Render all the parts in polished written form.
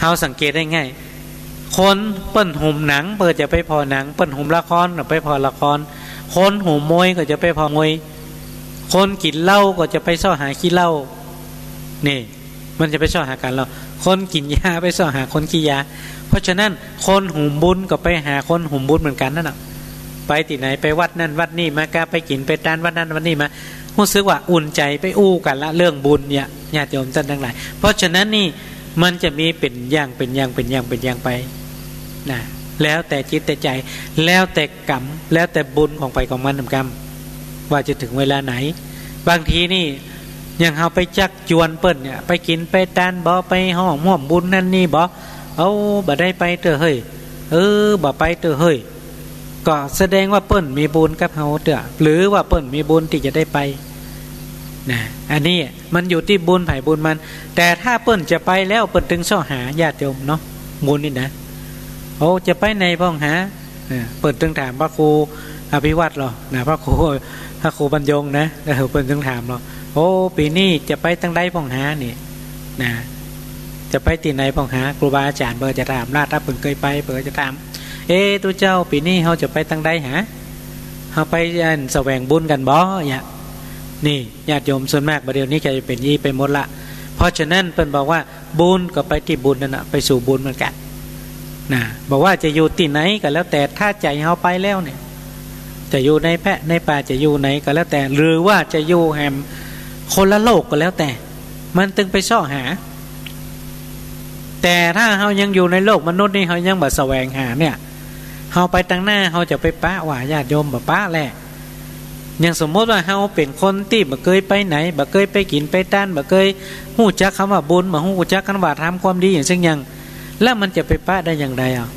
าสังเกตได้ง่ายคนเปิ้นห่มหนังเปิดจะไปพอหนังเปิ้นห่มละครไปพอละครคนห่มมวยก็จะไปพอมวยคนกินเหล้าก็จะไปซ่อหาขี้เหล้านี่มันจะไปซ่อหากันเราคนกินยาไปซ่อหาคนกินยาเพราะฉะนั้นคนหุ่มบุญก็ไปหาคนหุ่มบุญเหมือนกันนั่นแหละไปที่ไหนไปวัดนั่นวัดนี่มากาไปกินไปทานวัดนั่นวัดนี่มารู้สึกว่าอุ่นใจไปอู้กันละเรื่องบุญเนี่ยญาติโยมท่านทั้งหลายเพราะฉะนั้นนี่มันจะมีเป็นอย่างเป็นอย่างเป็นอย่างเป็นอย่างไปนะแล้วแต่จิตแต่ใจแล้วแต่กรรมแล้วแต่บุญของไปของมันกรรมว่าจะถึงเวลาไหนบางทีนี่อย่างเราไปจักจวนเปิ้นเนี่ยไปกินไปทานบ่ไปห้องม่วมบุญนั่นนี่บ่เอาบ่ได้ไปเตอเฮ้ยบ่ไปเตอเฮ้ยก็แสดงว่าเปิ้นมีบุญกับเฮาเตอหรือว่าเปิ้นมีบุญที่จะได้ไปนะอันนี้มันอยู่ที่บุญไผ่บุญมันแต่ถ้าเปิ้นจะไปแล้วเปิ้นถึงซ่อหาญาติโยมเนาะบุญนี่นะโอ้จะไปในพ้องหาเปิ้นถึงถามพระครูอภิวัตรหรอนะพระครูบรรยงนะเปิ้นถึงถามหรอโอ้ปีนี้จะไปตั้งใดพ้องหานี่นะจะไปที่ไหนพ้องหาครูบาอาจารย์เปิ้นจะถามลาดถ้าเปิ้นเคยไปเปิ้นจะถามตัวเจ้าปีนี้เฮาจะไปตั้งใดหาเฮาไปแสวงบุญกันบ่เนี่ยนี่ญาติโยมส่วนมากประเดี๋ยวนี้จะเป็นยี่ไปหมดละเพราะฉะนั้นเปิ้นบอกว่าบุญก็ไปที่บุญนั่นน่ะไปสู่บุญเหมือนกันนะบอกว่าจะอยู่ที่ไหนก็แล้วแต่ถ้าใจเฮาไปแล้วเนี่ยจะอยู่ในแพะในป่าจะอยู่ไหนก็แล้วแต่หรือว่าจะอยู่แหมคนละโลกก็แล้วแต่มันตึงไปซ่อหาแต่ถ้าเฮายังอยู่ในโลกมนุษย์นี่เฮายังบ่แสวงหาเนี่ยเฮาไปตั้งหน้าเฮาจะไปป้าว่าญาติโยมบ่ป้าแหละอย่างสมมติว่าเฮาเป็นคนที่บ่เคยไปไหนบ่เคยไปกินไปทานบ่เคยฮู้จักคำว่าบุญบ่ฮู้จักคำว่าทำความดีอย่างซึ่งยังแล้วมันจะไปป้าได้อย่างไรอ่ะ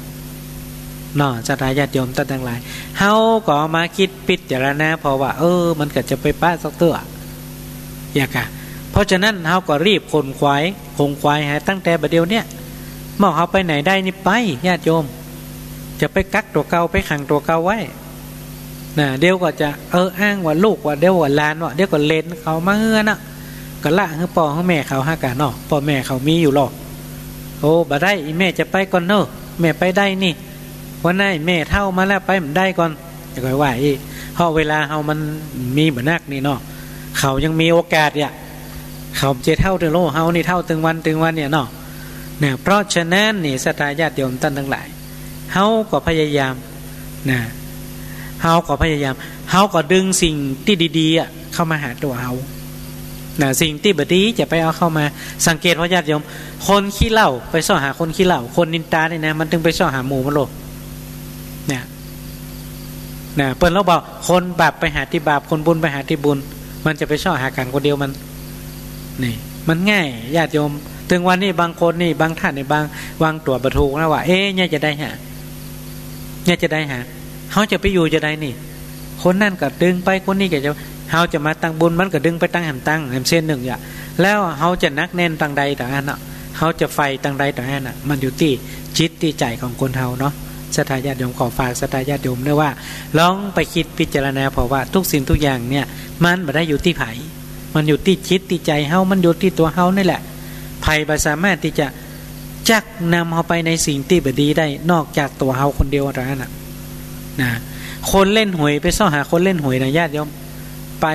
เนาะศรัทธาญาติโยมท่านทั้งหลายเฮาก็มาคิดพิจารณาเพราะว่ามันก็จะไปป้าสักตัวอยากะเพราะฉะนั้นเฮาก็รีบขนขวายหาตั้งแต่บัดเดียวเนี่ยเมื่อเฮาไปไหนได้นี่ไปญาติโยมจะไปกักตัวเก่าไปขังตัวเก่าไว้นะเดี๋ยวก็จะอ้างว่าลูกว่าเดี๋ยวว่าหลานว่าเดี๋ยวก็เลนเขามาเฮือน่ะก็ละให้พ่อให้แม่เขาหากันเนาะพ่อแม่เขามีอยู่หรอกโอ้บ่ได้อีแม่จะไปก่อนเนาะแม่ไปได้นี่วันนั้นแม่เท่ามาแล้วไปมันได้ก่อนจะค่อยว่าอีเพราะเวลาเฮามันมีเหมือนนักนี่เนาะเขายังมีโอกาสเนี่ยเขาจะเท่าถึงโลเฮานี่เท่าถึงวันเนี่ยเนาะเนี่ยเพราะฉะนั้นนี่ศรัทธาญาติโยมท่านทั้งหลายเฮาก็พยายามนะเฮาก็ดึงสิ่งที่ดีๆเข้ามาหาตัวเฮานะสิ่งที่บดีจะไปเอาเข้ามาสังเกตว่าญาติโยมคนขี้เหล้าไปซ่อหาคนขี้เหล้าคนนินตาเนี่ยนะมันถึงไปซ่อหาหมู่มันโลเนี่ยนะเปิ้นเราบอกคนบาปไปหาที่บาปคนบุญไปหาที่บุญมันจะไปซ่อหากันคนเดียวมันนี่มันง่ายญาติโยมถึงวันนี้บางคนนี่บางท่านนี่บางวางตัวประทูนะว่าเนี่ยจะได้หาเขาจะไปอยู่จะได้นี่คนนั่นก็ดึงไปคนนี้ก็จะเขาจะมาตั้งบุญมันก็ดึงไปตั้งแหมเส้นหนึ่งอย่างแล้วเขาจะนักแน่นตั้งใดต่างอันน่ะเขาจะไฟตั้งใดต่างอันน่ะมันอยู่ที่จิตที่ใจของคนเฮาเนาะศรัทธาญาติโยมขอฝากศรัทธาญาติโยมด้วยว่าลองไปคิดพิจารณาเพราะว่าทุกสิ่งทุกอย่างเนี่ยมันไม่ได้อยู่ที่ไผมันอยู่ที่จิตที่ใจเฮามันอยู่ที่ตัวเฮานี่แหละไผบ่สามารถที่จะจักนำเฮาไปในสิ่งที่บ่ดีได้นอกจากตัวเฮาคนเดียวเท่านั้นนะคนเล่นหวยไปซ่อหาคนเล่นหวยนะญาติโยมไป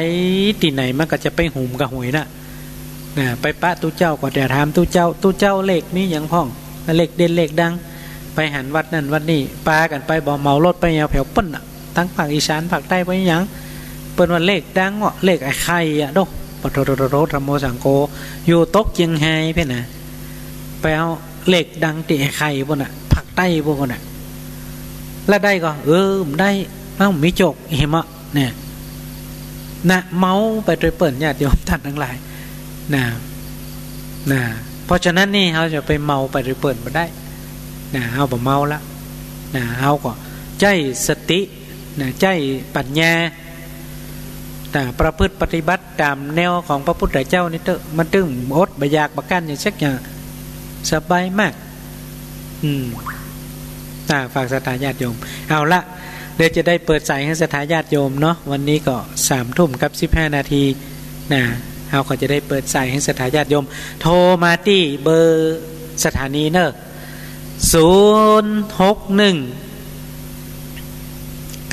ที่ไหนมันก็จะไปหุ่มกับหวยนะไปปะตู้เจ้าก็แต่ถามตู้เจ้าเลขนี้อย่างพ่องเลขเด่นเลขดังไปหันวัดนั่นวัดนี่ปากันไปบ่เมารถไปแถวปั้นทั้งภาคอีสานภาคใต้ไปอย่างเปิ้นว่าเลขดังเนาะเลขไอ้ไข่อ่ะโดปโตโรธรรมโมสังโฆอยู่ตกเชียงไฮ้เพ่นน่ะไปเอาเลขดังที่ไอ้ไข่พุ่นน่ะภาคใต้พวกน่ะแล้วได้ก็ได้มีโจกเห็นมั้ยเนี่ยนะเมาไปโดยเปิ่นญาติโยมท่านทั้งหลายนะเพราะฉะนั้นนี่เขาจะไปเมาไปโดยเปิ่นบ่ได้นะเฮาบ่เมาละนะเฮาก็ใจสตินะใจปัญญาแต่ประพฤติปฏิบัติตามแนวของพระพุทธเจ้านี่เถอะมันตึงอดบ่อยากบ่กันอย่างสักอย่างสบายมากฝากศรัทธาญาติโยมเอาละเดี๋ยวจะได้เปิดสายให้ศรัทธาญาติโยมเนาะวันนี้ก็ 3:15 นาทีนะเราก็จะได้เปิดสายให้ศรัทธาญาติโยมโทรมาที่เบอร์ สถานีเนอะ061 989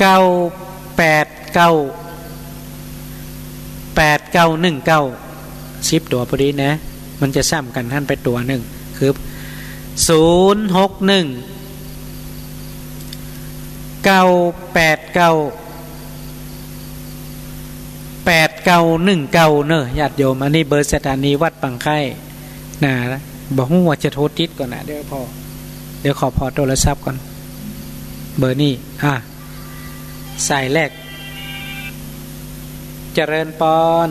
8919ชิปตัวพอดีนะมันจะซ้ำกันท่านไปตัวหนึ่งคือ061 989 8919เนอะญาติโยมอันนี้เบอร์สถานีวัดปังไข่นะบอกว่าจะโทรติดก่อนนะเดี๋ยวขอพอโทรศัพท์ก่อนเบอร์นี้สายแรกเจริญปอน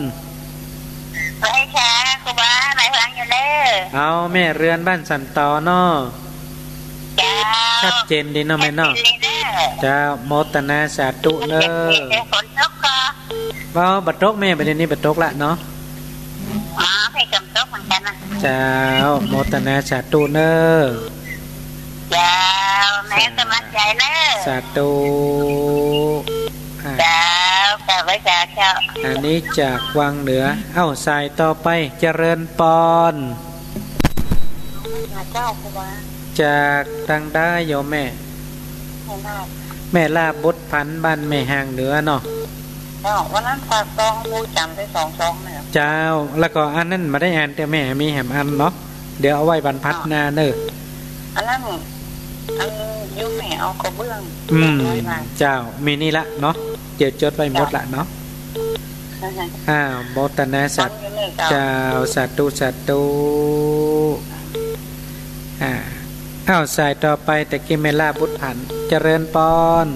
ไปช้าครูบาหมายฟังอยู่เลยเอาแม่เรือนบ้านสันตอเนาะชัดเจนดีเนาะแม่เนาะจะโมตนาสาธุเนอะฝนตกก็ว่าบัดตกแม่ประเด็นนี้บัดตกละเนาะให้กำตกเหมือนกันนะเจ้าโมตนาสาธุเนอะเจ้าแม่สมัครใจเนอะสาธุเจ้าแต่ไว้เจ้าอันนี้จากวังเหนือสายต่อไปเจริญปอนเจ้าครูบาจากทางได้โยมแม่ลาบุตรพันบ้านแม่ห่างเหนือเนาะวันนั้นฝากซองมูจำได้2 ซองเนี่ยเจ้าแล้วก็อันนั้นมาได้อ่านแต่แม่มีแหมอันเนาะเดี๋ยวเอาไว้บรรพัดนาเนอะอันนั้นยุ่งแม่เอากระเบื้องเจ้ามีนี่ละเนาะเดี๋ยวจดไว้หมดละเนาะโมตนาสัตว์เจ้าสัตว์ตุสายต่อไปแต่กิเมล่าบุตรผันเจริญปอน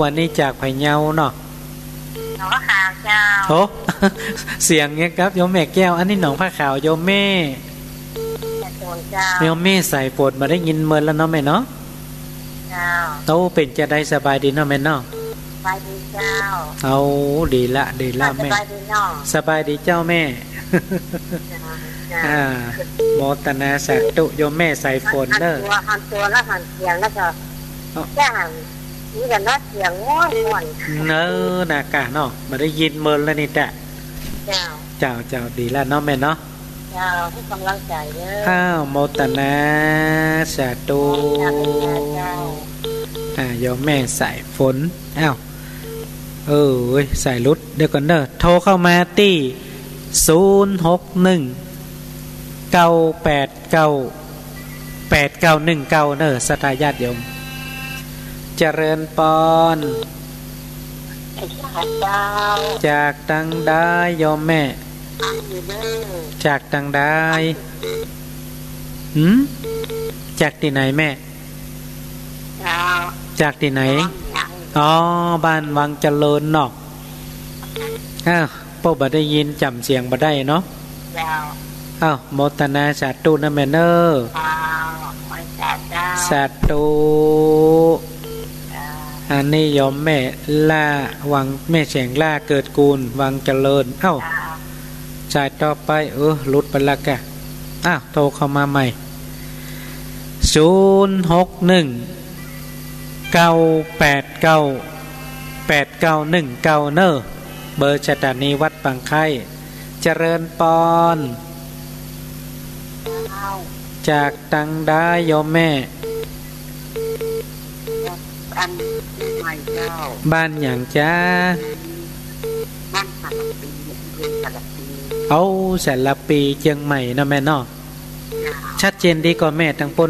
วันนี้จากไผ่เงาเนาะหนองผ้าขาวเจ้าโอ้เสียงเงี้ยครับโยมแม่แก้วอันนี้หนองผ้าขาวโยมแม่โยมแม่ใส่ปวดมาได้ยินเมินแล้วเนาะแม่เนาะโตเป็นจะได้สบายดีเนาะแม่เนาะสบายดีเจ้าดีละแม่สบายดีเจ้าแม่โมตนาสาธุโยมแม่ใส่ฝนเนอะหันตัวแล้วหันเสียงแล้วก็แค่หันนี่กันนะเสียงง่วนเนอะนากะเนาะมาได้ยินเมินแล้วนี่แต่เจ้าดีแล้วเนาะแม่เนาะเจ้าให้กำลังใจเด้อโมตนาสาธุโยมแม่ใส่ฝนใส่รุดเดี๋ยวก่อนเด้อโทรเข้ามาที่061 989 8919เนอะสตาญาติโยมเจริญปอนจากตังได้โยมแม่จากตังได้จากที่ไหนแม่จากที่ไหนบ้านวังเจริญเนาะพ่อบ่ได้ยินจำเสียงบ่ได้เนาะโมตนาสาธุนะแม่เนอสาธุอันนี้ยอมแม่ล่าวังแม่เสียงล่าเกิดกูลวังเจริญสายต่อไปลุดไปละแกโทรเข้ามาใหม่061 989 8919เนอะเบอร์สถานีวัดปังไข่เจริญปอนจากตังได้โยมแม่บ้านอย่างจ้าบ้านสัลปีแสนละปีเชียงใหม่นะแม่เนาะชัดเจนดีกว่าแม่ทั้งปน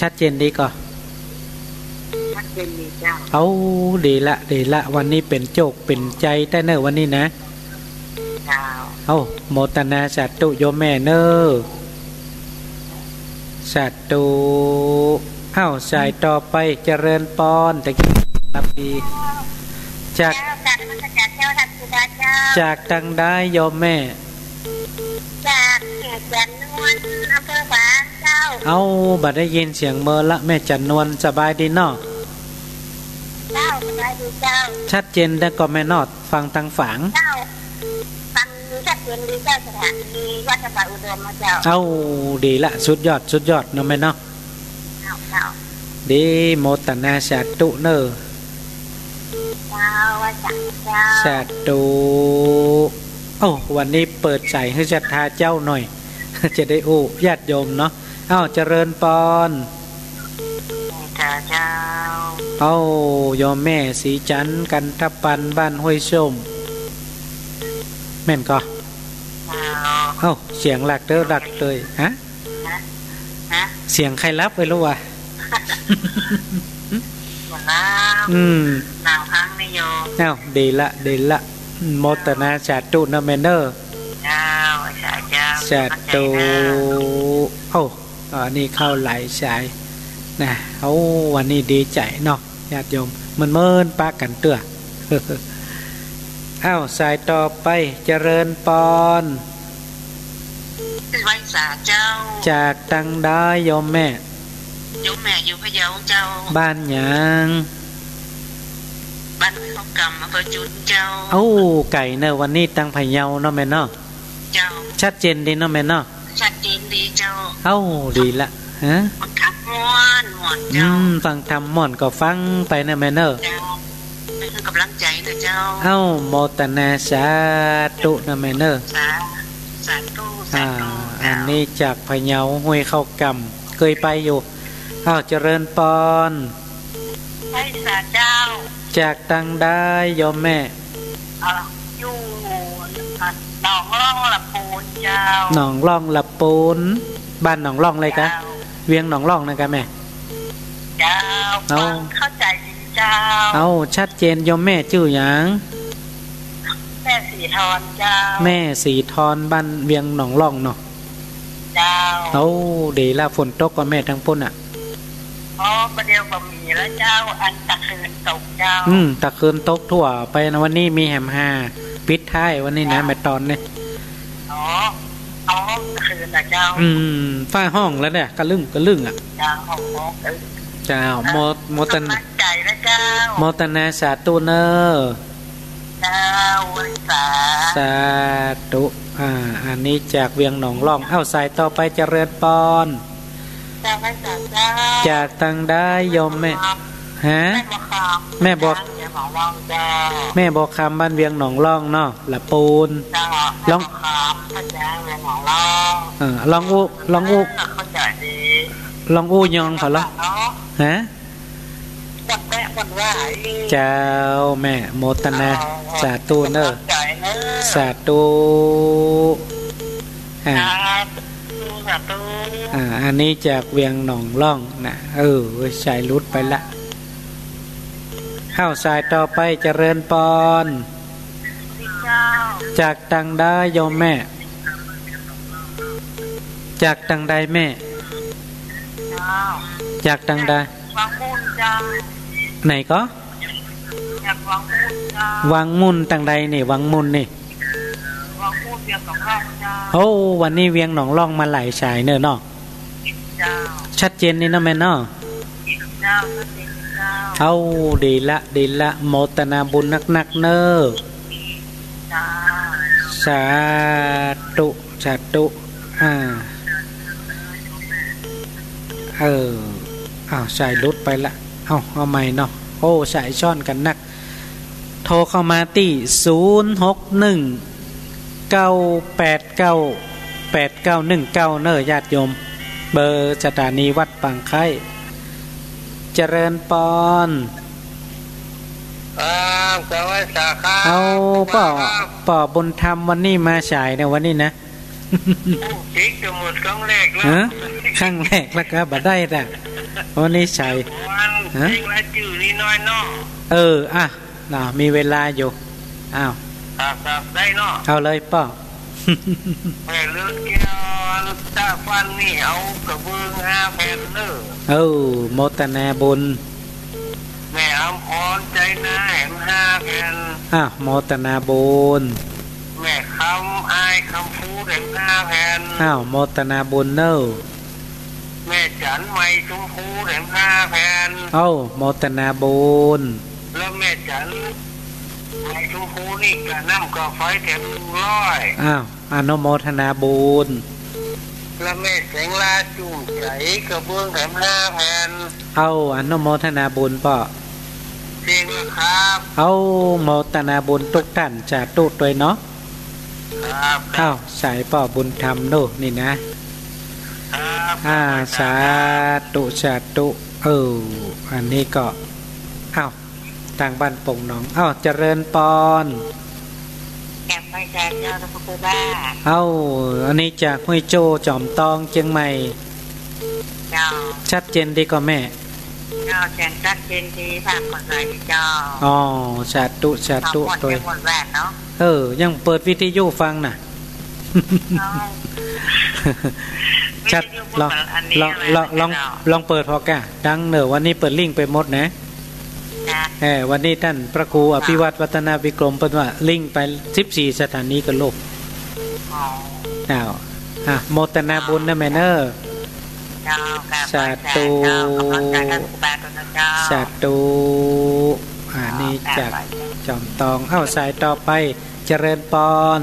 ชัดเจนดีกว่าดีละวันนี้เป็นโจกเป็นใจได้เนอะวันนี้นะโมตนาสาธุโยมแม่เนอะสาธุสายต่อไปเจริญปอนแต่กินละปีจากตังได้โยมแม่จากจันนวลอำเภอฝางเจ้าบัดได้ยินเสียงเมอละแม่จันนวลสบายดีเนาะสบายดีเจ้าชัดเจนได้ก็แม่นอดฟังทางฝางฟังชัดเจนดีเจ้าสถานีวัดสบายอุดมมาเจ้าดีละสุดยอดเนาะแม่เนาะดีโมตนาสาธุเนอสาธุ โอ้วันนี้เปิดใจให้ศรัทธาเจ้าหน่อย จะได้โอ้ญาติโยมเนาะเจริญปอนจ้าเจ้าโยมแม่สีจันกันทปันบ้านห้วยส้มแม่นก็เสียงหลักเด้อหลักเลยฮะเสียงใครรับไปรู้วะหนาวพังไม่โยดีละโมตนาชาตุนะแมนเนอร์ชาตุนี่เข้าไหลสายนะวันนี้ดีใจเนาะญาติโยมมันเมินปากันเตื้อสายต่อไปเจริญปอนไว้สาเจ้าจากตังได้โยมแม่อยู่พะเยาเจ้าบ้านหยังบ้านเขากำอำเภอจุนเจ้าไก่เนอะวันนี้ตังพะเยาเนาะแม่เนาะเจ้าชัดเจนดีเนาะแม่เนาะชัดเจนดีเจ้าดีละฮะฟังทำม่วนเจ้าฟังทำม่วนก็ฟังไปนะแม่เนอะเจ้านี่คือกำลังใจนะเจ้าโมตนาสาธุนะแม่เนอะสาธุอันนี้จากพะเยาห้วยเข้ากำเคยไปอยู่เจริญปอนไว้สาเจ้าจากตังได้โยมแม่อยู่หนองล่องละปูนเจ้าหนองล่องละปูนบ้านหนองล่องเลยกะเวียงหนองล่องนะกะแม่เจ้าเข้าใจดีเจ้าชัดเจนโยมแม่ชื่อหยังแม่สีทอนเจ้าแม่สีทอนบ้านเวียงหนองล่องเนาะเจ้าดีละฝนตกก็แม่ทั้งปุ่นประเดี๋ยวก็มีแล้วเจ้าอันตะคืนตกเจ้าตะคืนตกทั่วไปนะวันนี้มีแหม5ปิดท้ายวันนี้นะแม่ตอนเนี่ยตะคืนนะเจ้าฝ้าห้องแล้วเนี่ยกระลึ่งเจ้าห้องเจ้าโมตันใจนะเจ้าโมตนาสาธุเนอเจ้าสาธุอันนี้จากเวียงหนองล่องสายต่อไปเจริญปอนจากตังได้ยมแม่ฮะแม่บอกคำบ้านเวียงหนองล่องเนาะละปูนลองลองอู้ยองเขาละฮะเจ้าแม่โมตนาสาธุเนอสาธุอันนี้จากเวียงหนองล่องนะชายรุดไปละเข้าสายต่อไปเจริญปอนจากตังได้โยมแม่จากตังได้แม่จากตังได้ไหนก็วังมุนตังใดนี่วังมุนนี่วันนี้เวียงหนองล่องมาหลายฉายเนอะเนาะชัดเจนนี่นะแม่เนาะดีละโมตนาบุญนักเนอะสาธุสายลุดไปละเอาใหม่เนาะสายช่อนกันนักโทรเข้ามาที่061-989-8919เนอะญาติโยมเบอร์สถานีวัดปางไข่เจริญปอนป่อบุญธรรมวันนี้มาฉายในวันนี้นะจิ๊กจะหมดครั้งแรกแล้วครั้งแรกแล้วก็บัดได้แต่วันนี้ฉายจิ๊กละจื่อนี่น้อยเนาะมีเวลาอยู่ได้เนาะเอาเลยป่อแม่เลือกแก้วตาฟันนี่เอากระเบื้อง5 แผ่นเนอะโมตนาบุญแม่อำพรใจนาแห่ง5 แผ่นโมตนาบุญแม่คำอายคำพูแห่ง5 แผ่นโมตนาบุญเนอะแม่จันไม่ชมพูแห่ง5 แผ่นโมตนาบุญแล้วแม่จันไม่ชมพูนี่กะน้ำกะไฟแถม100อนุโมทนาบุญแล้วแม่แสงลาจุ่มใจกระเบื้องแถม5 แผ่นอนุโมทนาบุญป่อจริงครับโมทนาบุญทุกท่านจะตุด้วยเนาะ ครับอ้าวสายป่อบุญธรรมโน่นี่นะครับสาธุอันนี้ก็อ้าวต่างบ้านปงหนองอ้าวเจริญปอนแอบไปจากเจ้าตะปูบ้าอ้าวอันนี้จากห้วยโจจอมตองเชียงใหม่เจ้าชัดเจนดีกว่าแม่เจ้าแจ้งชัดเจนดีภาคคนไหนเจ้าอ๋อสาธุตัวยังเปิดวิทยุฟังน่ะชัดลองเปิดพอกะดังเนอะวันนี้เปิดลิงก์ไปหมดนะวันนี้ท่านพระครูอภิวัตรวัฒนาวิกรมเป็นว่าลิงก์ไป14สถานีกันโลกโมทนาบุญนะแม่เนอสาธุอันนี้จากจอมตองเอาสายต่อไปเจริญปอน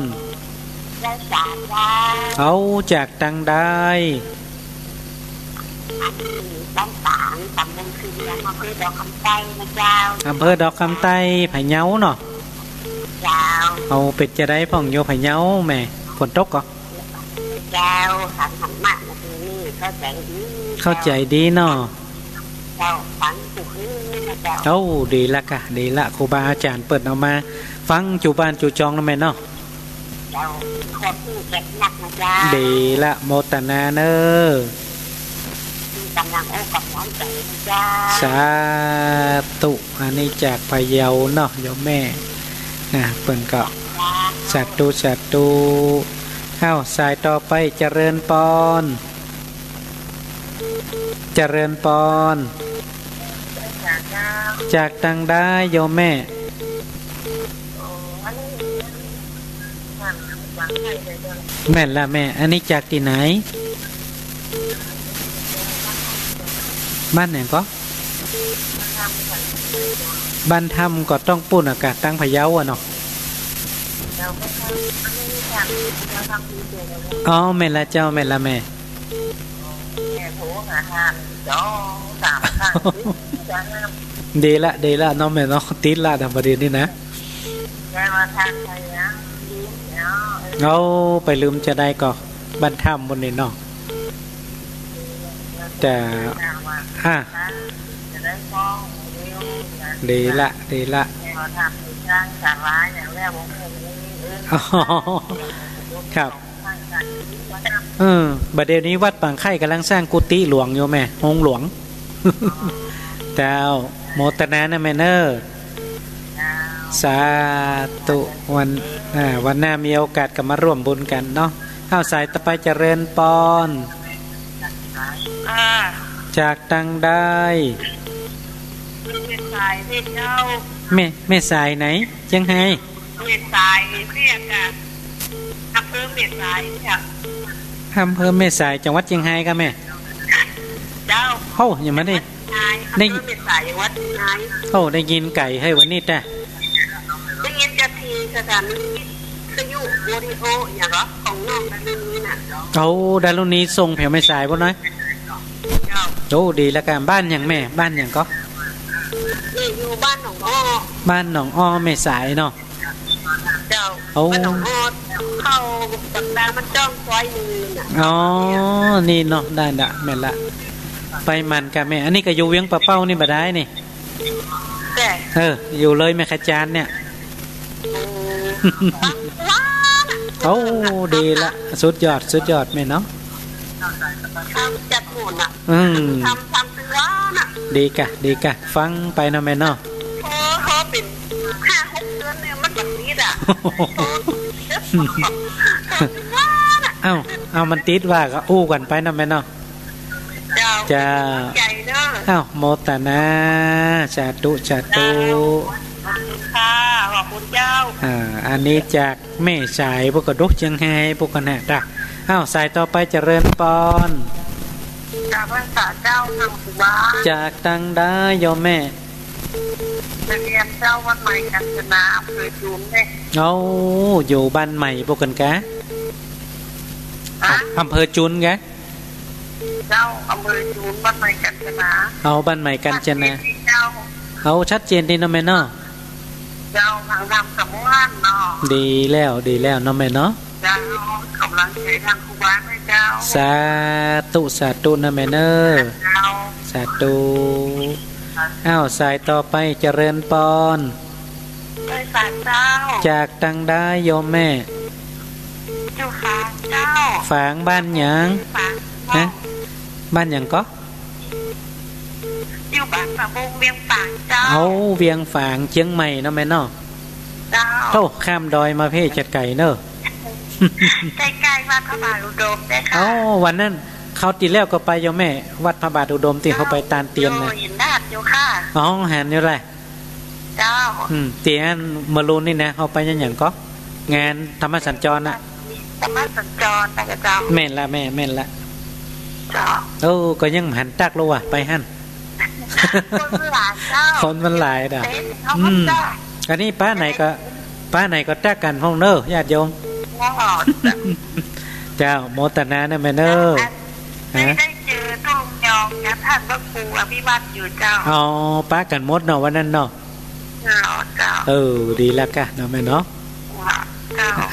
เอาจากตังได้บ้านฝางตำบลคือเรียนอำเภอดอกคำไต้นะเจ้าอำเภอดอกคำไต้ไผ่เย้าเนาะเจ้าเอาเป็ดจะได้พ่องโยไผ่เย้าแม่ฝนตกก็เจ้าสันหันมากนะทีนี้เข้าใจดีเนาะเจ้าฟังจุนี่นะเจ้าเอาดีละกะดีละครูบาอาจารย์เปิดเอามาฟังจูบ้านจูจองนะแม่เนาะเจ้าขอบคุณเก็บหนักนะเจ้าดีละโมตนาเนอกำลังโอ้กับน้องใจนะเจ้าสาธุอันนี้จากพะเยาเนาะโยมแม่เปิ่นก็สาธุเข้าสายต่อไปเจริญปอนจากตังได้โยมแม่แม่ละแม่อันนี้จากที่ไหนบ้านไหนก็บ้านทำก็ต้องปุ่นอากาศตั้งพะเยาอ่ะเนาะอ๋อแม่ละเจ้าแม่ละแม่ดีละน้องแม่น้องติดละทำประเด็นนี้นะเราไปลืมจะได้ก็บ้านถ้ำบนนี้เนาะแต่ดีละครับบัดเดี๋ยวนี้วัดปางไข่กำลังสร้างกุฏิหลวงอยู่แม่องค์หลวงเจ้าโมตนานะแม่เนอสาธุวันหน้ามีโอกาสก็มาร่วมบุญกันเนาะเข้าสายต่อไปเจริญปอนจากตังได้แม่สายไหนยังไงแม่สายเรียกอะอำเภอแม่สายค่ะอำเภอแม่สายจังหวัดเชียงรายกันแม่เจ้าอย่างมาได้แม่สายจังหวัดเชียงรายได้ยินไก่ให้วันนี้แต่ได้ยินจะทีสถานีสยุโอริโออย่างเหรอของน้องดารุณีน่ะดารุณีส่งแผ่วไม่สายบ่น้อยดีแล้วกันบ้านอย่างแม่บ้านอย่างก็อยู่บ้านหนองอ้อไม่สายเนาะเจ้าบ้านหนองอ้อเข้าสัปดาห์มันจ้องซอยนึงนี่เนาะได้แม่ละไปมันกับแม่อันนี้ก็อยู่เวียงปะเป้านี่บ่ได้นี่อยู่เลยแม่ขจานเนี่ยดีละสุดยอดแม่เนาะจัดหมุนอ่ะทำซื้อน่ะดีกะฟังไปนะแม่เนาะเป็น 5-6 เดือนเนี่ยมันแบบนี้อ่ะเอามันติดว่าก็อู้กันไปนะแม่เนาะจ้าโมตนาสาธุค่ะขอบคุณเจ้าอันนี้จากแม่สายพวกกระดกเชียงไฮ้พวกกันน่ะจ้ะสายต่อไปเจริญปอนจากภาษาเจ้าทางสุวรรณจากตังได้โยมแม่เรียนเจ้าวัดใหม่กัญจนาอำเภอจูนเนี่ยอยู่บ้านใหม่พวกกันกะอำเภอจูนกะเจ้าอำเภอจูนบ้านใหม่กัญจนาบ้านใหม่กัญจนาชัดเจนดีนะแม่เนาะ เจ้าทางทำสมุนเนาะดีแล้วเนาะแม่เนาะเจ้ากำลังใจทางครูบาให้เจ้าสาธุนะแม่เนอสาธุอ้าวสายต่อไปเจริญปอนไปฝากเจ้าจากตังได้โยมแม่อยู่ฝางเจ้าฝางบ้านหยังนะบ้านหยังก็อยู่บ้านฝางบงเวียงฝางเจ้าเอาเวียงฝางเชียงใหม่เนาะแม่เนาะเจ้าโต้ข้ามดอยมาเพ่จัดไก่เนอะใกล้ๆวัดพระบาทอุดมได้ค่ะอ๋อวันนั้นเขาตีแล้วก็ไปโยมแม่วัดพระบาทอุดมที่เขาไปตาลเตียนนะยินดาดอยู่ค่ะอ๋อหันอยู่ไรเจ้าเตียนมารูนนี่นะเขาไปยังอย่างก็งานธรรมสัญจรน่ะธรรมสัญจรแต่กระจำแม่นละแม่นละเจ้าก็ยังหันตักแล้วว่ะไปหันคนมันหลายเจ้าคนมันหลายด่ะอันนี้ป้าไหนก็ตักกันห้องเนอญาติโยมเจ้าโมตนาเนี่ยแม่เนอได้เจอตุ้มยองนะท่านพระครูอภิวัตอยู่เจ้าอ๋อป้ากันมดเนาะวันนั้นเนาะเจ้าดีแล้วกันเนาะแม่เนาะ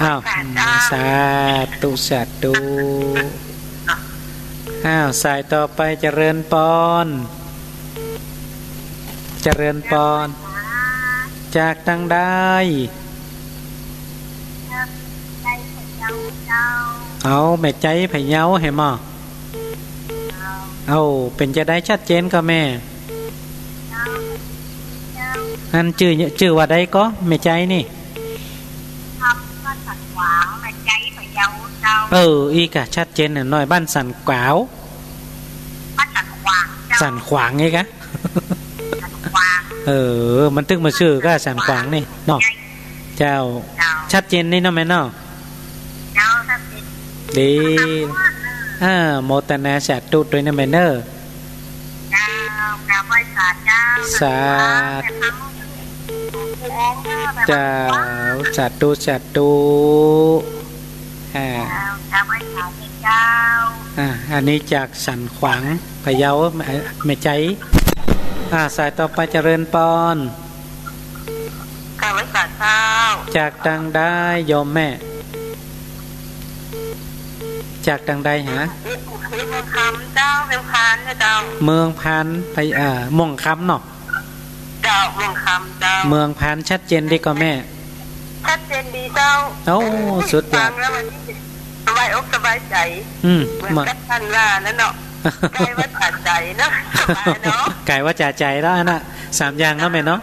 อ้าวสาธุอ้าวสายต่อไปเจริญปอนจากตังได้เอาแม่ใจไผ่เย้าให้หมอเอาเป็นจะได้ชัดเจนก็แม่อันชื่อว่าได้ก็แม่ใจนี่อีกอะชัดเจนหน่อยบ้านสันกวาวสันขวางไงกะมันตึกมาชื่อก็สันขวางนี่เนาะเจ้าชัดเจนนี่เนาะแม่เนาะดีโมตนาสาธุด้วยนะแม่เนอสาเจ้าสาธุอันนี้จากสันขวางพะเยาแม่ใจสายต่อไปเจริญปอนกาไว้สาเจ้าจากตังได้โยมแม่จากตังได้ฮะเมืองคำเจ้าเมืองพานเจ้าเมืองพานไปม่วงคำเนาะเจ้าเมืองคำเจ้าเมืองพานชัดเจนดีก็แม่ชัดเจนดีเจ้าสุดยอดสบายอกสบายใจเหมือนกันท่านว่านั่นเนาะไก่ว่าจ่าใจเนาะสบายเนาะไก่ว่าจ่าใจแล้วนะ3อย่างแล้วแม่เนาะ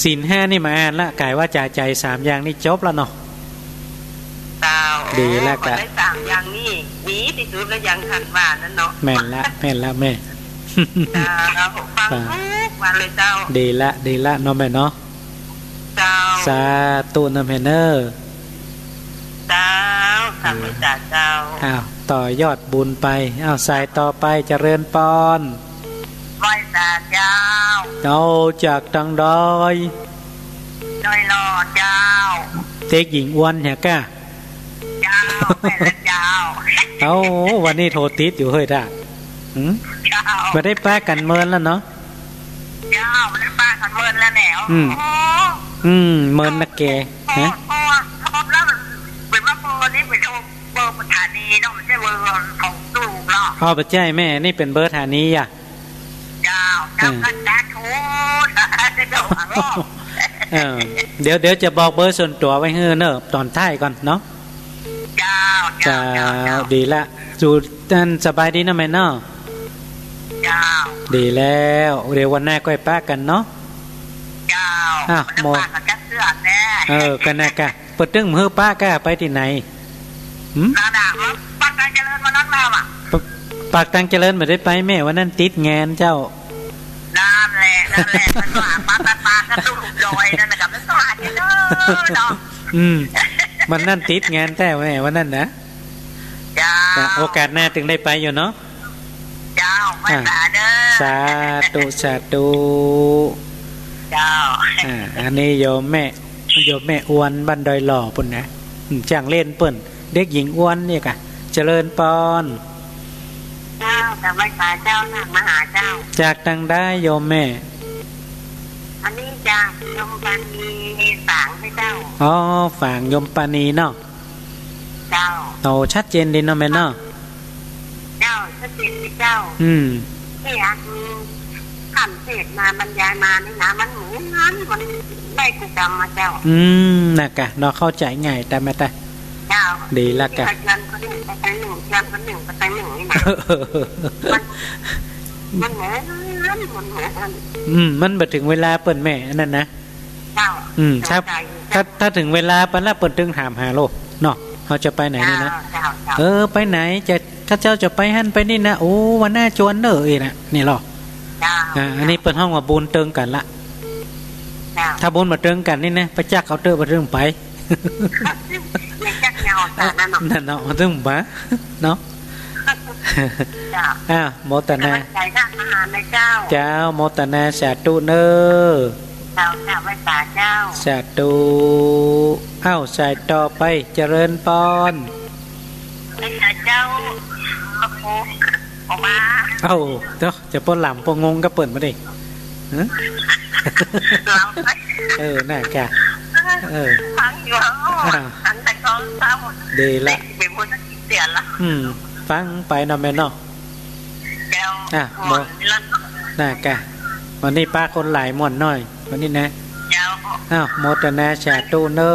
ศีล5นี่มาอ่านละไก่ว่าจ่าใจ3อย่างนี่จบแล้วเนาะดีแล้วกันได้3อย่างนี้ดีที่สุดแล้วอย่างท่านว่านั่นเนาะแม่นละแม่ฟังมาเลยเจ้าดีละเนาะแม่เนาะเจ้าสาธุนะแม่เนอเจ้าทำให้จ่าเจ้าต่อยอดบุญไปสายต่อไปเจริญปอนไหว้จ่าเจ้าจากตังดอยหล่อเจ้าเด็กหญิงอ้วนเนี่ยก้าเจ้าแม่ละเจ้าวันนี้โทรติดอยู่เฮ้ยด่ามาได้ป้ากันเมินแล้วเนาะเจ้ามาได้ป้ากันเมินแล้วแหนวเมินนักแกฮะแล้วเป็นว่าเบอร์นี้เป็นเบอร์สถานีเนาะไม่ใช่เบอร์ของตู้เนาะปัจจัยแม่นี่เป็นเบอร์สถานีอ่ะเจ้ากันจ้าทูเดี๋ยวจะบอกเบอร์ส่วนตัวไว้ให้เนอะตอนท้ายก่อนเนาะเจ้าดีละจูตันสบายดีนะแม่เนาะดีแล้วเดี๋ยววันหน้าก็ไปป้ากันเนาะโมกันนะกะเปิดตึ้งมือป้าก้าไปที่ไหนปากตังเจริญวันนั้นมาว่ะปากตังเจริญไม่ได้ไปแม่วันนั้นติดงานเจ้านั่นแหละมันก็ปากกระตุ้นลอยนั่นนะครับมันสวัสดีเนาะมันนั่นติดงานแต่แม่วันนั้นนะโอกาสหน้าถึงได้ไปอยู่เนาะเจ้าไม่สาเด้อสาธุเจ้าอันนี้โยมแม่อ้วนบ้านดอยหล่อปุ่นนะจ้างเล่นเปิ่นเด็กหญิงอ้วนเนี่ยกะเจริญปอนเจ้าแต่ไม่สาเจ้าหนักมาหาเจ้าจากตังได้โยมแม่ อันนี้จะยมปันมีสางให้เจ้าอ๋อฝางยมปานีเนาะเจ้าโอ้ชัดเจนดีเนาะแม่เนาะเจ้าชัดเจนที่เจ้าที่อยากมีคำเทศมาบรรยายมานี่นะมันเหมือนนั้นมันได้กูจำมาเจ้าน่ะกะเนาะเข้าใจง่ายแต่แม่แต่เจ้าดีละกะยันคนหนึ่งไปหนึ่งยันคนหนึ่งไปหนึ่งนี่นะมันเหมือนมันไปถึงเวลาเปิดแม่นั่นนะถ้าถึงเวลาปันละเปิดตึงถามหาโลกเนาะเขาจะไปไหนนี่นะไปไหนจะถ้าเจ้าจะไปหั่นไปนี่นะโอ้วันหน้าจวนเด้อนะนี่หรออันนี้เปิดห้องว่าบุญเติงกันละถ้าบุญมาเติงกันนี่นะไปจักเขาเตอร์มาเติงไปนั่นเนาะมาเติงบ้าเนาะโมตนาเจ้าโมตนาสาธุเนอเจ้าไว้เจ้าสาธุใส่ต่อไปเจริญปอนเจ้าออกมาเจ้าจะป้นหล่ำป้นงงก็เปิดมาดิน่าแกฟังอยู่ฟังแต่ก็ซ้ำดีละเป็นคนที่เสียละฟังไปนอนแม่นอโมน่าแกวันนี้ป้าคนหลายม่วนหน่อยวันนี้นะโมตนาชาตูเนอ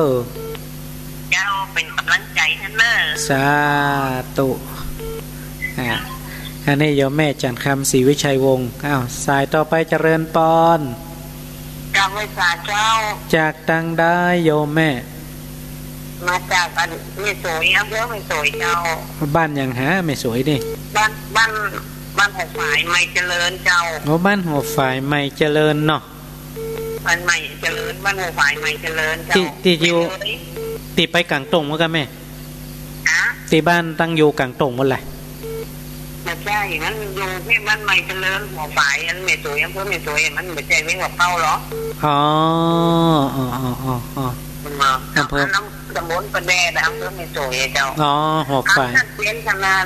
เจ้าเป็นกำลังใจท่านเนอสาธุอันนี้โยมแม่จันคำศรีวิชัยวงศ์สายต่อไปเจริญปอนกราบไหว้เจ้าจากตังได้โยมแม่มาจากบ้านไม่สวยอำเภอไม่สวยเจ้าบ้านยังหาไม่สวยดิบ้านหัวฝ่ายไม่เจริญเจ้าบ้านหัวฝ่ายไม่เจริญเนาะบ้านใหม่เจริญบ้านหัวฝ่ายไม่เจริญเจ้าตีอยู่ตีไปกลางตรงมั้งกันแม่ตีบ้านตั้งอยู่กลางตรงมั้งไรไม่ใช่มันอยู่ที่บ้านใหม่เจริญหัวฝ่ายอันไม่สวยอำเภอไม่สวยมันไม่ใช่เว้งหัวเป้าหรออำเภอตำบลประแดดอำเภอไม่สวยเจ้าหัวฝ่ายชัดเจนขนาด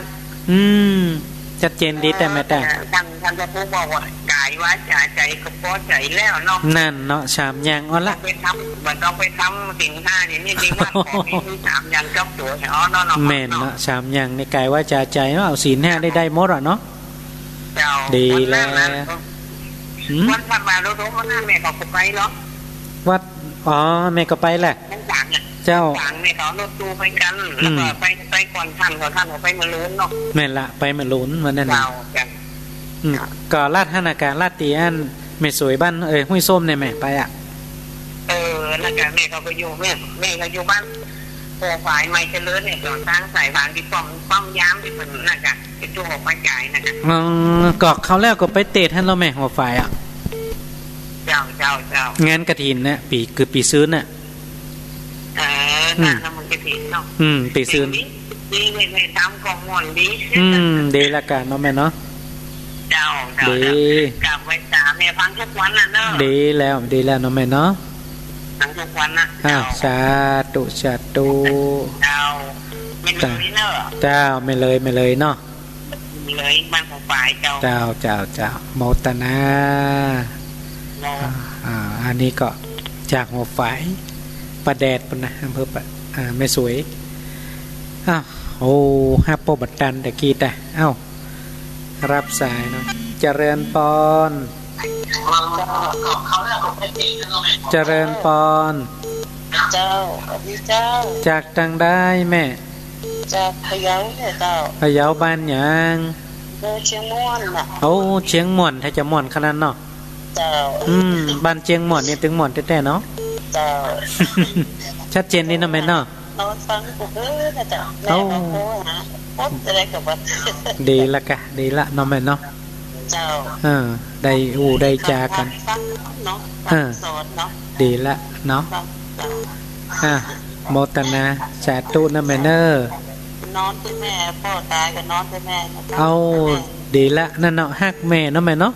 ชัดเจนดีแต่แม่แต่ท่านจะพูดบอกว่ากายว่าใจก็พอใจแล้วเนาะนั่นเนาะสามอย่างอ๋อละไปทำมันต้องไปทำสิ่งห้านี่ดีว่าของมีสามอย่างกับตัวเนาะแม่นเนาะสามอย่างในกายว่าใจเนาะเอาศีลห้าได้หมดอ่ะเนาะดีแล้ววัดพัดมาโดนวันหน้าแม่ก็ไปเนาะวัดแม่ก็ไปแหละเจ้าต่างแม่เขารถตู้ไปกันแล้วก็ไปก่อนท่านเขาไปมาลุ้นเนาะแม่ละไปมาลุ้นวันนั้นก็ลาดธนาการลาดตีอันไม่สวยบ้านห้วยส้มเนี่ยแม่ไปแล้วกันแม่เขาไปอยู่แม่เขาอยู่บ้านโปรไฟล์ไม่เจริญเนี่ยก่อนสร้างสายพานที่ป้อมย้ำที่มันน่ะกันที่ตัวหัวไฟจ่ายน่ะกันก็เขาแล้วก็ไปเตะท่านเราแม่หัวไฟเจ้างานกฐินนะปีซื้อน่ะทำมันกฐินเนาะปีซื้อดีเลยทำกองมอนดีดีละกันเนาะแม่เนาะดีกลับไว้ตาแม่ฟังทุกวันน่ะเนาะดีแล้วเนาะแม่เนาะฟังทุกวันนะสาธุไม่เลยเนาะไม่เลยเนาะเลยบ้านของฝ่ายเจ้าโมตนาอันนี้ก็จากหัวฝ่ายประแดดปนะอำเภอไม่สวยห้าโปบัดตันแต่กี้แต่รับสายเนาะเจริญปอนเจริญปอนเจ้าพี่เจ้าจากทางได้แม่จากพะเยาเนี่ยเจ้าพะเยาบ้านยังเชียงม่วนน่ะเชียงม่วนถ้าจะม่วนขนาดเนาะเจ้าบ้านเชียงม่วนนี่ถึงม่วนแท้ๆเนาะเจ้าชัดเจนนี่นะแม่เนาะนอนฟังกูนะเจ้าแม่มาโทรหาอะไรกับวัดดีละกะดีละเนาะแม่เนาะเจ้าได้จากันเนาะสอนเนาะดีละเนาะโมตนาสาธุนะแม่เนอร์นอนที่แม่พ่อตายก็นอนที่แม่ดีละนั่นเนาะฮักแม่เนาะแม่เนาะ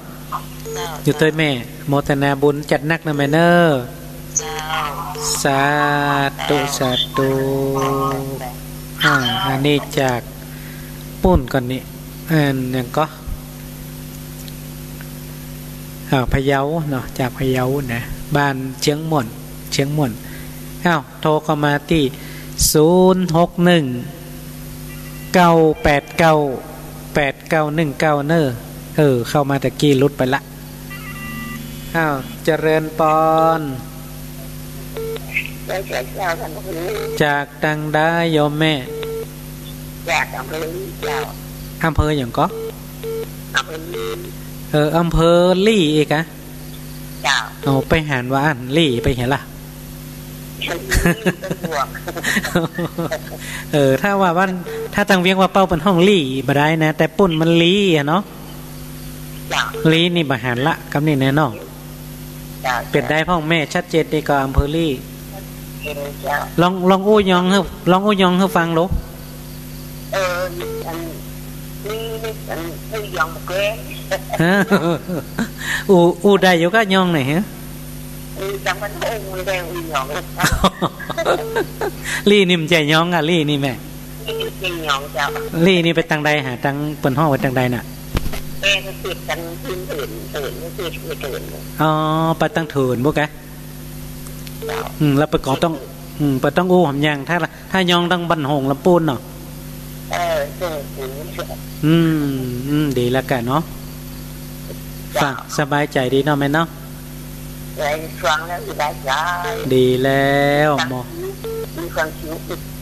อยู่ตัวแม่โมตนาบุญจัดนักนะแม่เนอร์สาธุอันนี้จากปุ่นก่อนนี่ยังก็พะเยาเนาะจากพะเยานะ บ้านเชียงม่วนอ้าวโทรเข้ามาที่061 989 8919เนอเข้ามาตะกี้ลุดไปละอ้าวเจริญปอนจากดังได้โยมแม่จากอำเภอเจ้าอำเภออย่างก็อำเภอลี่เอกะเจ้าเอาไปหารว่าอันลี่ไปเห็นล่ะถ้าว่าบ้านถ้าตังเวียงว่าเป้าเป็นห้องลี่บ่ได้นะแต่ปุ่นมันลี่อ่ะเนาะลี่นี่บ่หารละกำนี่แน่นอนเป็นได้พ่อแม่ชัดเจนดีกว่าอำเภอลี่ลองอู้ยองให้ฟังลูกนี่ยองเก้อู้ได้อยู่ก็ยองไหนฮะจังมันโอ้ยแดงอีหยองลี่นี่มันใจยองอ่ะลี่นี่แม่ลี่หยองเจ้าลี่นี่ไปตังใดหาตังเปิ่นห้องไปตังใดน่ะเป็นสิบกันตื่นไม่ตื่นอ๋อไปตังถืนบ่กะแล้วไปก่อต้องไปต้องอู้หำยางถ้ายองต้องบันหงลำปูนเนาะดีแล้วกันเนาะฟังสบายใจดีเนาะแม่เนาะฟังแล้วสบายใจดีแล้วหมอมีความสุข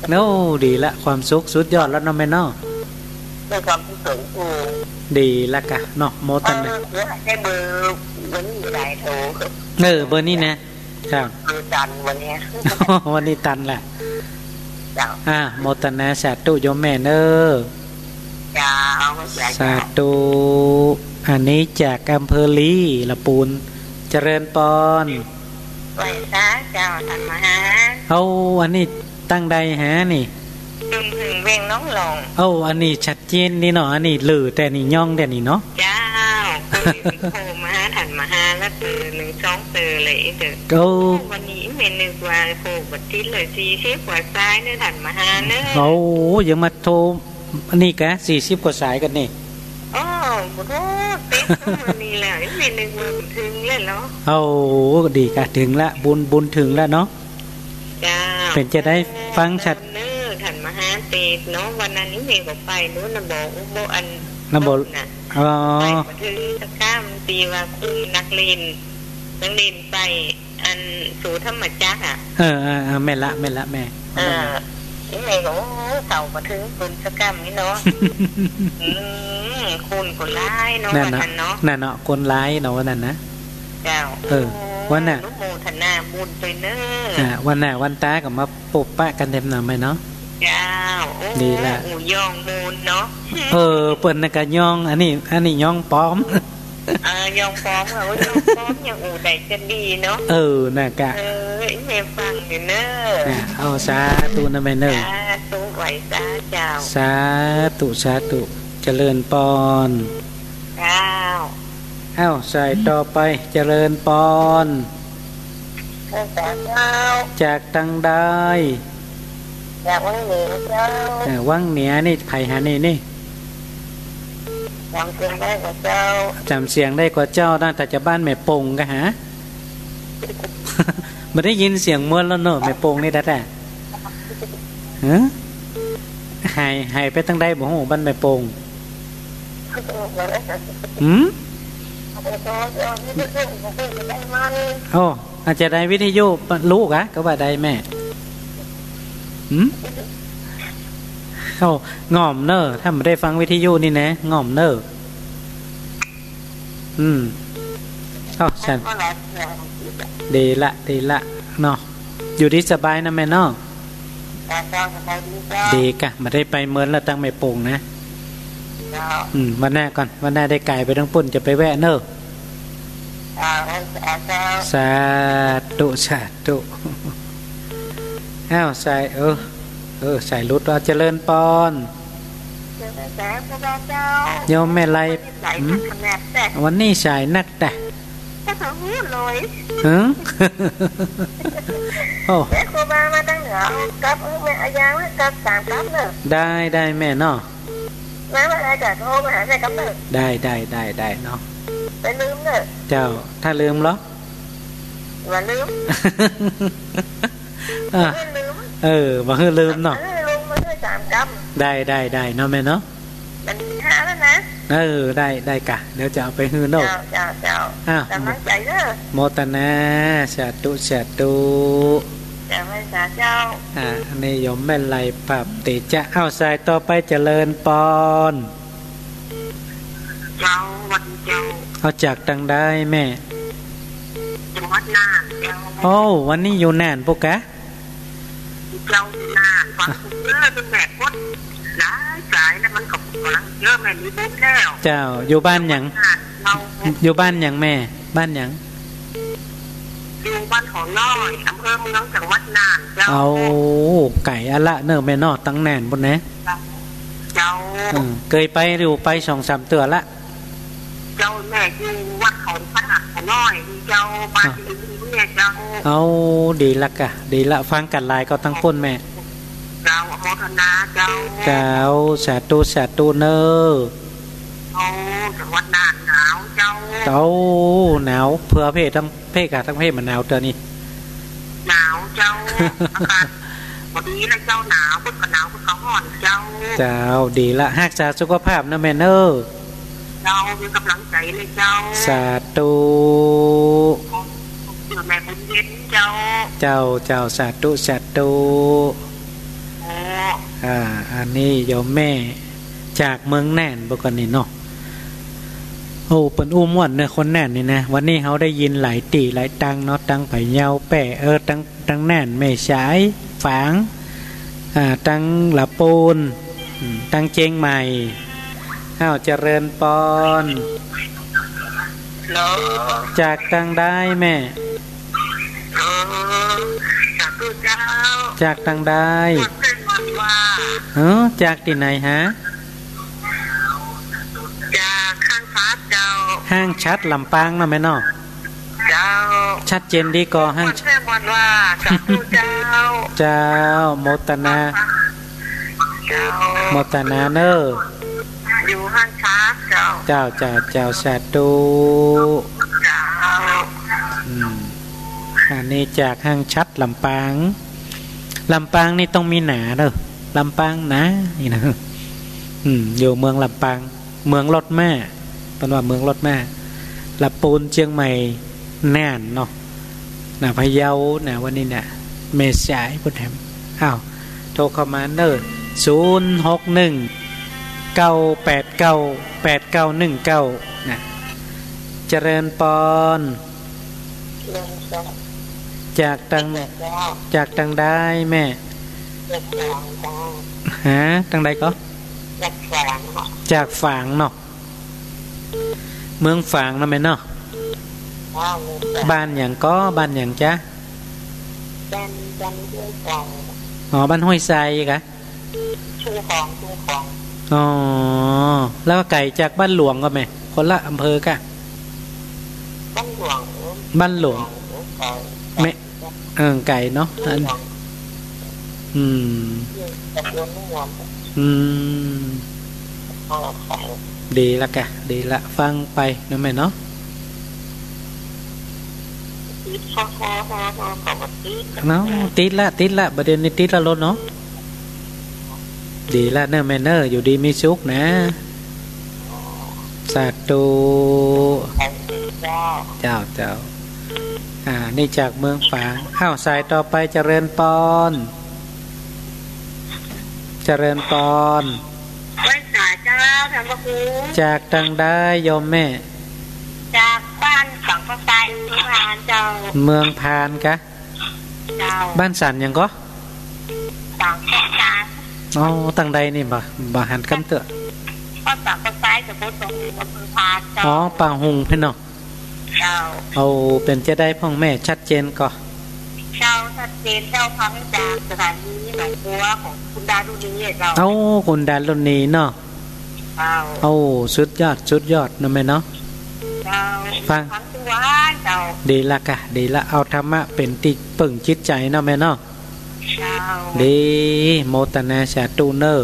โน้ดีละความสุขสุดยอดแล้วเนาะแม่เนาะได้ความสุขสูงกูดีละกะเนาะโมตันเลยได้เบอร์วันนี้ได้โทรเบอร์นี้นะครับเบอร์ตันวันนี้วันนี้ตันแหละโมตันนะสาธุโยมแม่เนอสาธุอันนี้จากอำเภอลีละปูนเจริญปอนไหวซาเจ้าทันมาหาอันนี้ตั้งใดหานี่ถึงเวงน้องหลงอันนี้ชัดเจนนี่เนาะอันนี้ลือแต่นี่ย่องแต่นี่เนาะเจ้าโทรมาหาทันมาหาแล้ว1-2เลยเด้อวันนี้เมนึกว่าโทรบัดทิ้งเลย40กว่าสายเนี่ยทันมาหาเนอะยังมาโทรอันนี้กะ40กว่าสายกันนี่บ่เต็มวันนี้แล้วเมนึกว่าถึงแล้วเนาะดีกะถึงละบุญถึงแล้วเนาะจ้าเป็นจะได้ฟังชัดทันมาหาเตเนาะวันนั้นนี่เมย์ก็ไปนู้นน่ะบอกบ่อันน่ะบ่ไปถึงตะก้ามตีว่าคุณนักเรียนไปอันสู่ธรรมจักรแม่ละแม่นี่เมย์ก็เต่ามาถึงคุณตะก้ามนี่เนาะคุณคนร้ายเนาะวันนั้นเนาะนั่นเนาะคนร้ายเนาะวันนั้นนะเจ้าวันน่ะโมทนาบุญไปเนอะวันน่ะวันตากับมาปบปะกันเต็มหน่อยไหมเนาะเจ้าดีละย่องมูลเนาะเปิ่นน่ะก็ย่องอันนี้ย่องปลอมย่องปลอมย่องปลอมอย่างใดจะดีเนาะน่ะกะแม่ฟังอยู่เนอะสาธุนะแม่เนอะสาธุไหวสาเจ้าสาธุเจริญปอนเจ้าใส่ต่อไปเจริญปอนจากตังได้จากวังเหนือเจ้าวังเหนือนี่ไผ่หานี่จำเสียงได้กว่าเจ้าน่าแต่จะบ้านแม่ปงกะฮะไม่ได้ยินเสียงเมื่อแล้วเนอะแม่ปงนี่แต่หายไปตั้งได้บ่ฮู้บ้านแม่ปงอาจจะได้วิทยุลูกก็ว่าได้แม่ง่อมเนอถ้าไม่ได้ฟังวิทยุนี่นะง่อมเนอฉันดีละเนาะอยู่ที่สบายนะแม่เนาะดีกะมาได้ไปเมืองแล้วตั้งไม่โป่งนะวันหน้าก่อนวันหน้าได้ไก่ไปทั้งปุ่นจะไปแวะเนอะสาธุใส่ใส่รุดว่าเจริญปอนโยมแม่ไรวันนี้ใส่นักแต่โอ้ครูบามาตั้งเหนือกับแม่อายากับ3กับเนอะได้แม่เนาะมาอะไรกับโทรมาหาแม่กับเนอะได้เนาะไปลืมเนอะเจ้าถ้าลืมเหรอ ว่าลืมลืมบ่ฮือลืมเนาะลืมมาด้วย3 กำได้เนาะแม่เนาะมัน5แล้วนะได้กะเดี๋ยวจะเอาไปฮือเนาะเจ้ากำลังใจเด้อโมตนาสาธุเจ้าไม่สาเจ้านิยมแม่นไรปรับติจะเอาสายต่อไปเจริญปอนเจ้าวันเจ้าเอาจากตังได้แม่จังหวัดน่านเจ้าโอ้วันนี้อยู่น่านปุ๊กกะเจ้าน่านฟังเยอะจนแม่กดหลายสายแล้วมันก็กำลังเยอะแม่มีบุญแล้วเจ้าอยู่บ้านหยังอยู่บ้านหยังแม่บ้านหยังอยู่บ้านของน้อยอำเภอเมืองจังหวัดน่านเจ้าเอาไก่อะละเนอแม่นอตั้งแน่นบนนะเจ้าเคยไปอยู่ไป2-3 เตือนละเจ้าแม่อยู่วัดของพระของน้อยเจ้าบ้านอยู่นี่เจ้าเอาดีละกะดีละฟังกันลายก็ตั้งพ้นแม่เจ้าโมทนาเจ้าสาธุเนอจังหวัดน่านหนาวเจ้าหนาวเพื่อเพศทั้งเพศมันหนาวเตือนนี่หนาวเจ้าอากาศพอดีแล้วเจ้าหนาวพุทธหนาวพุทธร้อนเจ้าดีละรักษาสุขภาพนะแม่เนอเจ้ามีกำลังใจเลยเจ้าสาธุแม่บุญเย็นเจ้าสาธุอันนี้โยมแม่จากเมืองแน่นปกติเนาะโอ้เป็นม่วนเนี่ยคนแน่นนี่นะวันนี้เขาได้ยินหลายตีหลายตังเนาะตังไผ่เยาแปะตังแน่นไม่ฉายฝางตังหลับปูนตังเจงใหม่เจริญปอนจากตังได้แม่จากตังได้จากที่ไหนฮะจากข้างชัดเจ้าห้างชัดลำปางนะแม่เนาะเจ้าชัดเจนดีก่อห้างชัดว่าเจ้าโมตนาเนออยู่ห้างชัดเจ้าสาธุอันนี้จากห้างชัดลำปางนี่ต้องมีหนาเนอะลำปางนะนี่นะอยู่เมืองลำปางเมืองรถแม่เป็นว่าเมืองรถแม่ลำปูนเชียงใหม่แน่นเนาะพะเยาวันนี้เนี่ยเมษายนพุทธแหมโทรเข้ามาเนอะ061-989-8919นะเจริญปอนจากตังได้แม่ตังใดก็จากฝางเนาะเมืองฝางนะแม่เนาะบ้านอย่างจ้ะบ้านห้วยทรายกะชื่อของแล้วก็ไก่จากบ้านหลวงก็แม่คนละอำเภอกะบ้านหลวงแม่ไก่เนาะดีละฟังไปนะแม่เนาะติดละประเด็นนี้ติดละรถเนาะดีละเนอแม่เนออยู่ดีมีสุขนะสาธุเจ้านี่จากเมืองฝางสายต่อไปเจริญปอนไม่สายเจ้าท่านพระครูจากตังได้โยมแม่จากบ้านสังพไซเมืองพานเจ้าเมืองพานกะเจ้าบ้านสันยังก็สังพไซตังใดนี่บ่หันกำเตอะก็สังพไซจะพูดตรงเมืองพานเจ้าป่าหุงพี่เนาะเป็นจะได้พ่องแม่ชัดเจนก็ชัดเจนเจ้าพังจากสถานีหนองบัวของคุณดารุณีเจ้าคุณดารุณีเนาะสุดยอดนะแม่เนาะฟังดีละเอาธรรมะเป็นติปึ่งจิตใจเนาะแม่เนาะดีโมตนาสาธุเนอ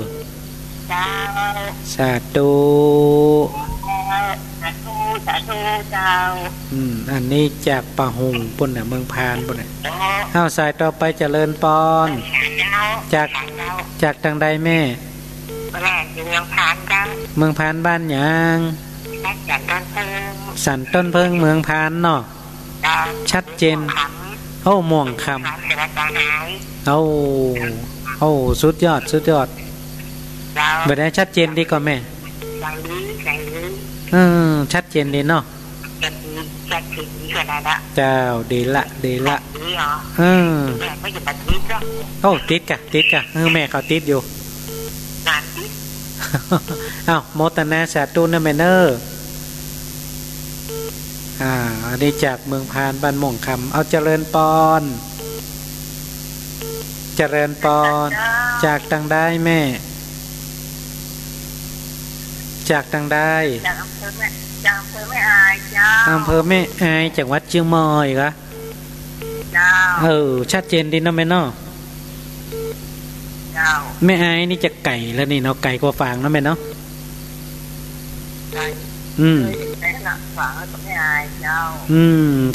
สาธุ เจ้าอันนี้จากป่าหงปุ่นน่ะเมืองพานปุ่นน่ะข้าวสายต่อไปเจริญปอนจากทางใดแม่แม่อยู่เมืองพานเจ้าเมืองพานบ้านหยังสันต้นเพิงเมืองพานเนาะชัดเจนม่วงคำสุดยอดแบบนี้ชัดเจนดีกว่าแม่ชัดเจนดีเนาะเจ้าดีละติดกะแม่เขาติดอยู่โมตนาสาธุนะแม่เนอร์อันนี้จากเมืองพานบ้านม่วงคำเอาเจริญปอนจากทางได้แม่จากทางได้อำเภอแม่อายเจ้าอำเภอแม่อายจังหวัดเชียงใหม่กะเจ้าชัดเจนดีเนาะแม่เนาะเจ้าแม่อายนี่จะไก่แล้วนี่เนาะไก่กว่าฟางเนาะแม่เนาะฝางก็ไม่อายเจ้า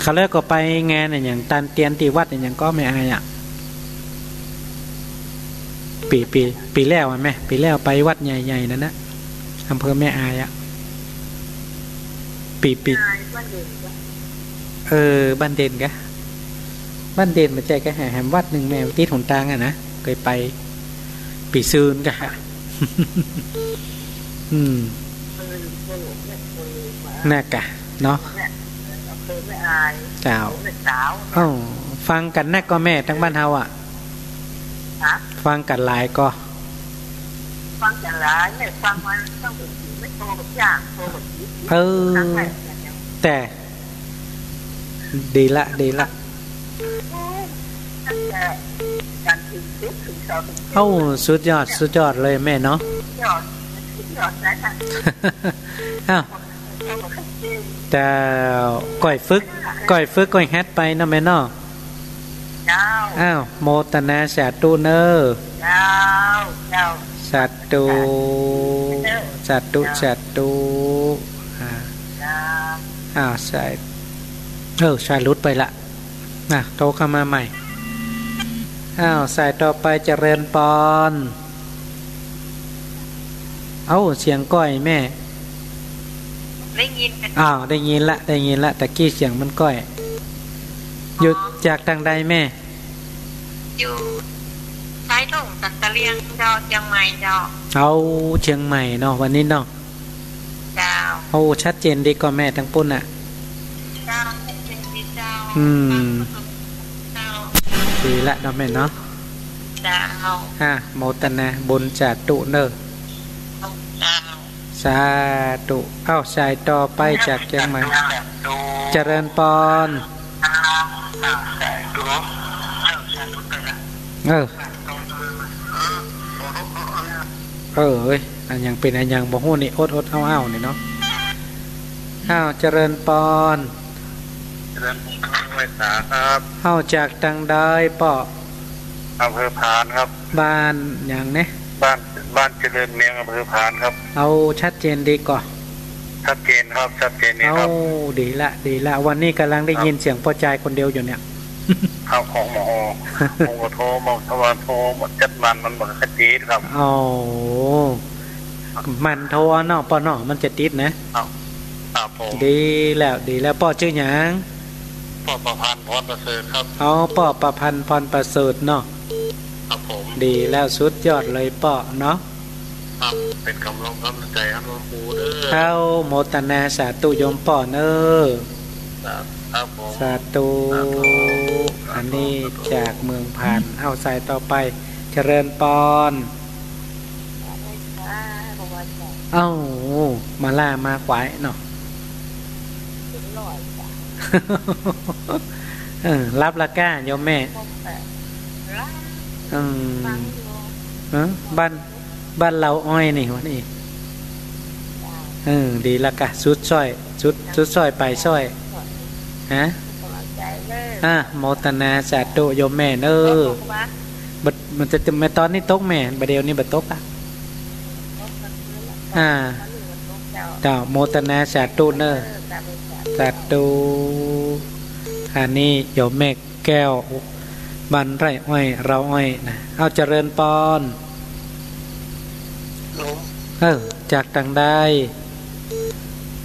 เขาเลิกก็ไปงานอย่างตันเตียนตีวัดอย่างก็ไม่อายปีแล้วไหมปีแล้วไปวัดใหญ่ๆนั่นนะอำเภอแม่อายปีบ้านเด่นกะบ้านเด่นมาใจกะแหมวัดหนึ่งแมวที่ถนตางนะเคยไปปีซืนกะน่ากะเนาะเจ้าฟังกันนักก็แม่ทั้งบ้านเฮาฟังกันหลายก็ฟังกันหลายไม่ฟังมันต้องไม่โตแบบยากโตแบบแต่ดีละสุดยอดเลยแม่เนาะแต่ก้อยฝึกก้อยแฮดไปเนาะแม่เนาะโมตนาสาธุเนอสาธุใช่ลุดไปละโทรเข้ามาใหม่สายต่อไปเจริญปอนเสียงก้อยแม่ได้ยินได้ยินละแต่กี้เสียงมันก้อยอยู่จากทางใดแม่อยู่ท้ายทุ่งตัดตะเลียงเจ้าเชียงใหม่เจ้าเชียงใหม่เนาะวันนี้เนาะเจ้าชัดเจนดีกว่าแม่ทั้งปุ่นเจ้าเป็นเจ้าดีละเนาะแม่เนาะเจ้าโมตนาบุญจัดตุเนอสาธุสายต่อไปจากเชียงใหม่เจริญปอนอันยังเป็นอันยังบ่ฮู้นี่อดเอานี่เนาะเจริญปอนไว้สาครับจากทางใดป่ออำเภอพานครับบ้านอย่างนี้บ้านเจริญเมียงอำเภอพานครับชัดเจนดีกว่าชัดเจนครับชัดเจนนี่ครับดีละวันนี้กำลังได้ยินเสียงพ่อใจคนเดียวอยู่เนี่ยข้าวของหมอโทรมาสวรรค์โทรหมดจัดมันหมดกระติดครับมันโทรเนาะปอเนาะมันจะติดนะครับผมดีแล้วปอชื่อหยังปอประพันธ์พรประเสริฐครับปอประพันธ์พรประเสริฐเนาะครับผมดีแล้วสุดยอดเลยปอเนาะครับเป็นกำลังใจให้หลวงปู่เด้อโมตนาสาธุโยมปอเนอสาธุอันนี้จากเมืองพานสายต่อไปเจริญปอนมาล่ามาขวายเนาะรับละก้าโยมแม่บ้านเราอ้อยนี่วะนี่ดีละกะสุดซ้อยไปซ้อยโมตนาสาธุโยมแม่มันจะมาตอนนี้ตกแม่ประเดี๋ยวนี้บัดตกเจ้าโมตนาสาธุเนอ สาธุอันนี้โยมแม่แก้วบันไรอ้อยเราอ้อยนะเอาเจริญปอนจากต่างได้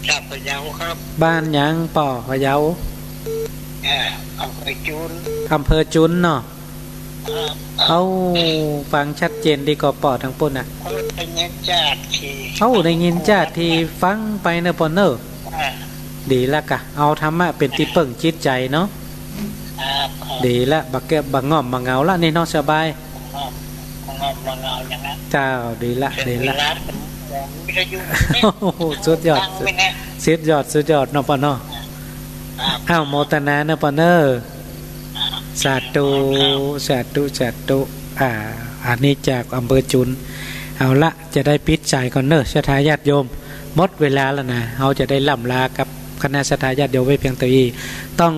จากพะเยาครับบ้านยังป่อพะเยาอำเภอจุนเนาะเอาฟังชัดเจนดีกว่าป่อทั้งปุ่นอ่ะได้ยินจัดที่ฟังไปเนอะปอนเนอร์ดีละกะเอาธรรมะเป็นที่เปิ่งจิตใจเนาะดีละบักแกบักงอมบักเงาละนี่น้องสบายเจ้าดีละโอ้โหสุดยอดเนาะปอนเนาะอ้าวโมตนาเนอะปอนเนอร์สาธุอันนี้จากอำเภอจุนเอาละจะได้ปิดใจก่อนเนอะศรัทธาญาติโยมหมดเวลาแล้วนะเราจะได้ล่ำลากับคณะศรัทธาญาติโยมไว้เพียงเท่านี้ต้อง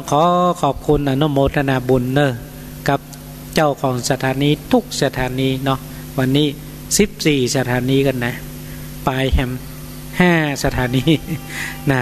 ขอบคุณอนุโมทนาบุญเนอะกับเจ้าของสถานีทุกสถานีเนาะวันนี้14สถานีกันนะปลายแฮม5สถานีนะ